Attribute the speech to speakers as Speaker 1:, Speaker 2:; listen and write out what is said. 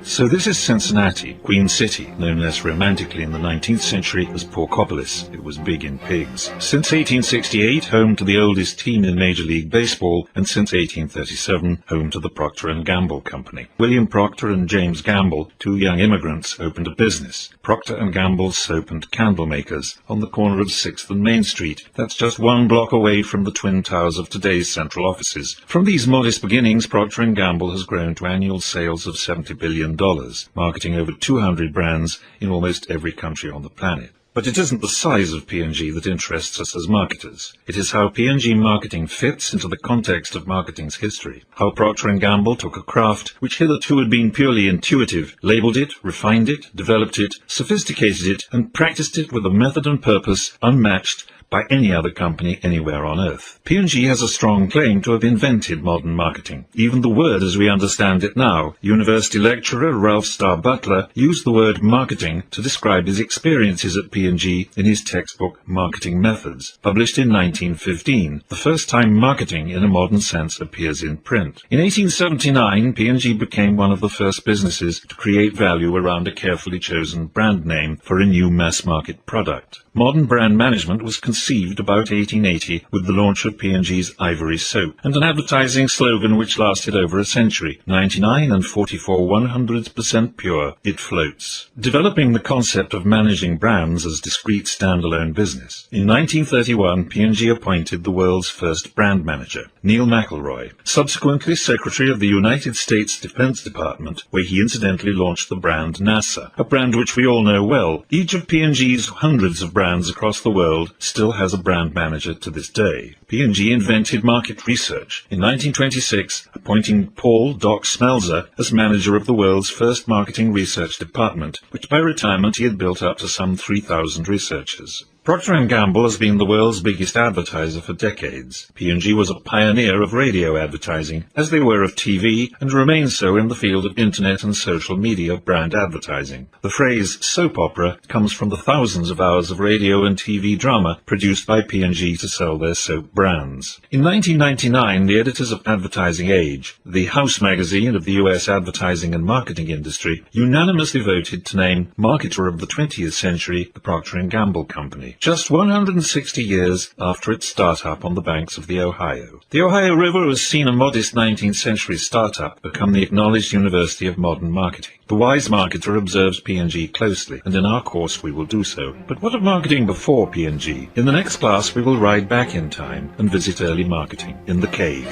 Speaker 1: So this is Cincinnati, Queen City, known less romantically in the 19th century as Porkopolis. It was big in pigs. Since 1868, home to the oldest team in Major League Baseball, and since 1837, home to the Procter Gamble Company. William Procter and James Gamble, two young immigrants, opened a business, Procter Gamble Soap and Candlemakers, on the corner of 6th and Main Street. That's just one block away from the twin towers of today's central offices. From these modest beginnings, Procter Gamble has grown to annual sales of $70 billion, marketing over 200 brands in almost every country on the planet. But it isn't the size of P&G that interests us as marketers. It is how P&G marketing fits into the context of marketing's history. How Procter & Gamble took a craft which hitherto had been purely intuitive, labeled it, refined it, developed it, sophisticated it, and practiced it with a method and purpose unmatched by any other company anywhere on earth. P&G has a strong claim to have invented modern marketing. Even the word as we understand it now. University lecturer Ralph Starr Butler used the word marketing to describe his experiences at P&G in his textbook Marketing Methods, published in 1915, the first time marketing in a modern sense appears in print. In 1879, P&G became one of the first businesses to create value around a carefully chosen brand name for a new mass-market product. Modern brand management was conceived about 1880 with the launch of P&G's Ivory Soap, and an advertising slogan which lasted over a century, 99 and 44 100% pure, it floats. Developing the concept of managing brands as discrete standalone business. In 1931, P&G appointed the world's first brand manager, Neil McElroy, subsequently Secretary of the United States Defense Department, where he incidentally launched the brand NASA, a brand which we all know well. Each of P&G's hundreds of brands across the world still has a brand manager to this day. P&G invented market research in 1926, appointing Paul Doc Smelzer as manager of the world's first marketing research department, which by retirement he had built up to some 3,000 researchers. Procter & Gamble has been the world's biggest advertiser for decades. P&G was a pioneer of radio advertising, as they were of TV, and remain so in the field of internet and social media brand advertising. The phrase soap opera comes from the thousands of hours of radio and TV drama produced by P&G to sell their soap brands. In 1999, the editors of Advertising Age, the house magazine of the US advertising and marketing industry, unanimously voted to name Marketer of the 20th Century the Procter & Gamble Company, just 160 years after its startup on the banks of the Ohio. The Ohio River has seen a modest 19th century startup become the acknowledged university of modern marketing. The wise marketer observes P&G closely, and in our course we will do so. But what of marketing before P&G? In the next class we will ride back in time and visit early marketing in the cave.